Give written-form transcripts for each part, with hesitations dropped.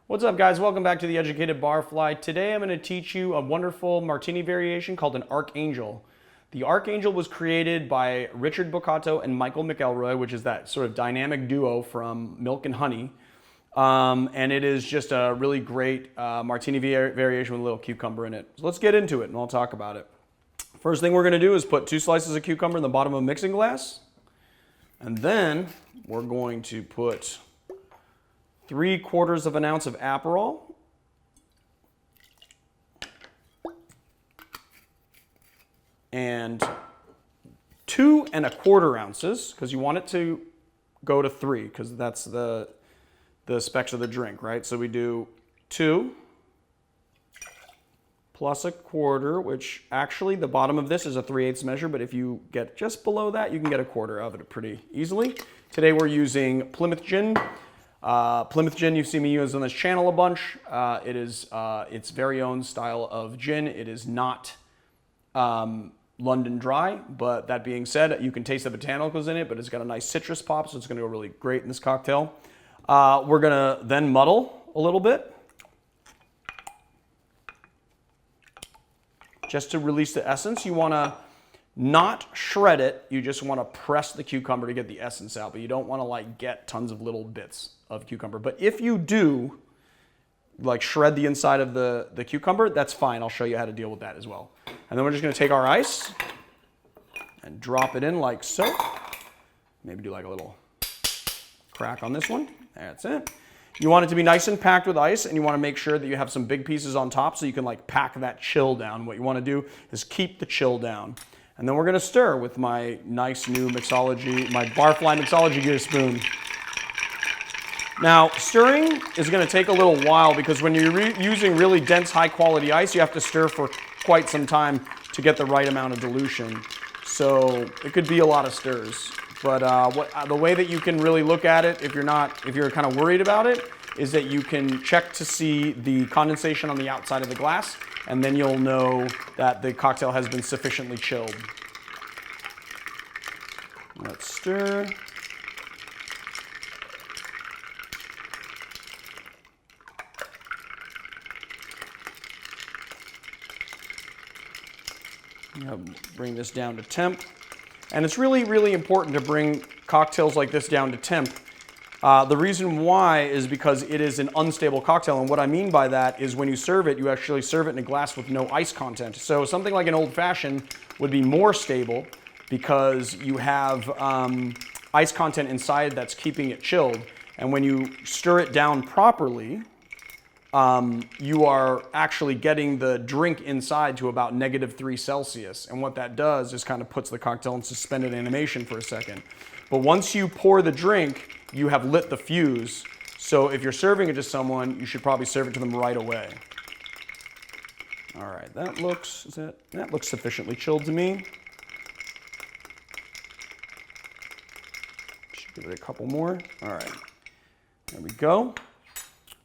What's up, guys? Welcome back to the Educated Barfly. Today I'm going to teach you a wonderful martini variation called an Archangel. The Archangel was created by Richard Boccato and Michael McIlroy, which is that sort of dynamic duo from Milk and Honey. And it is just a really great martini variation with a little cucumber in it. So let's get into it and I'll talk about it. First thing we're going to do is put 2 slices of cucumber in the bottom of a mixing glass. And then we're going to put 3/4 of an ounce of Aperol, and 2 1/4 ounces, because you want it to go to 3, because that's the specs of the drink, right? So we do 2 plus 1/4, which actually the bottom of this is a 3/8 measure, but if you get just below that, you can get 1/4 of it pretty easily. Today we're using Plymouth Gin. Plymouth Gin, you've seen me use on this channel a bunch. It is its very own style of gin. It is not London Dry, but that being said, you can taste the botanicals in it, but it's got a nice citrus pop, so it's going to go really great in this cocktail. We're going to then muddle a little bit, just to release the essence. You want to not shred it, you just want to press the cucumber to get the essence out, but you don't want to like get tons of little bits of cucumber. But if you do like shred the inside of the cucumber, that's fine. I'll show you how to deal with that as well. And then we're just going to take our ice and drop it in like so. Maybe do like a little crack on this one. That's it. You want it to be nice and packed with ice, and you want to make sure that you have some big pieces on top so you can like pack that chill down. What you want to do is keep the chill down. And then we're going to stir with my nice new mixology, my Barfly mixology gear spoon. Now, stirring is going to take a little while because when you're using really dense, high-quality ice, you have to stir for quite some time to get the right amount of dilution. So it could be a lot of stirs. But the way that you can really look at it, if you're kind of worried about it, is that you can check to see the condensation on the outside of the glass, and then you'll know that the cocktail has been sufficiently chilled. Let's stir. Bring this down to temp. And it's really, really important to bring cocktails like this down to temp. The reason why is because it is an unstable cocktail, and what I mean by that is when you serve it, you actually serve it in a glass with no ice content. So something like an old-fashioned would be more stable because you have ice content inside that's keeping it chilled. And when you stir it down properly, you are actually getting the drink inside to about -3 Celsius. And what that does is kind of puts the cocktail in suspended animation for a second. But once you pour the drink, you have lit the fuse. So if you're serving it to someone, you should probably serve it to them right away. All right, that looks sufficiently chilled to me. Should give it a couple more. All right, there we go.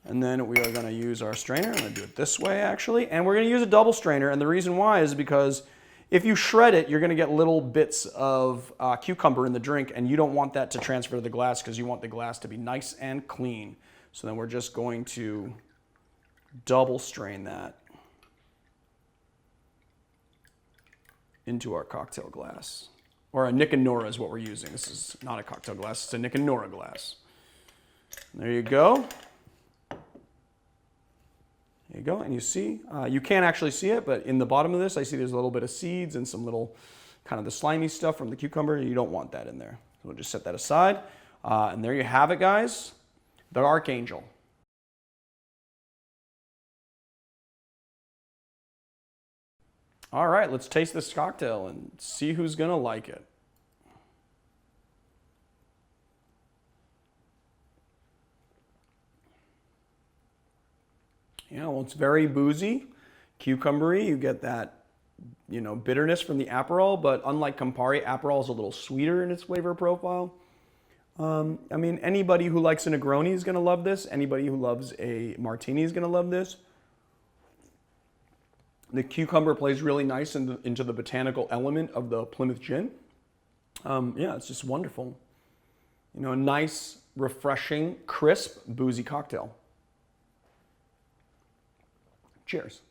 And then we are going to use our strainer. I'm going to do it this way, actually. And we're going to use a double strainer. And the reason why is because if you shred it, you're going to get little bits of cucumber in the drink, and you don't want that to transfer to the glass because you want the glass to be nice and clean. So then we're just going to double strain that into our cocktail glass. Or a Nick and Nora is what we're using. This is not a cocktail glass. It's a Nick and Nora glass. There you go. There you go, and you see, you can't actually see it, but in the bottom of this, I see there's a little bit of seeds and some little kind of the slimy stuff from the cucumber. You don't want that in there. So we'll just set that aside. And there you have it, guys, the Archangel. All right, let's taste this cocktail and see who's going to like it. Yeah, well, it's very boozy, cucumbery. You get that, bitterness from the Aperol, but unlike Campari, Aperol is a little sweeter in its flavor profile. I mean, anybody who likes a Negroni is going to love this. Anybody who loves a Martini is going to love this. The cucumber plays really nice into the botanical element of the Plymouth Gin. Yeah, it's just wonderful. A nice, refreshing, crisp, boozy cocktail. Cheers.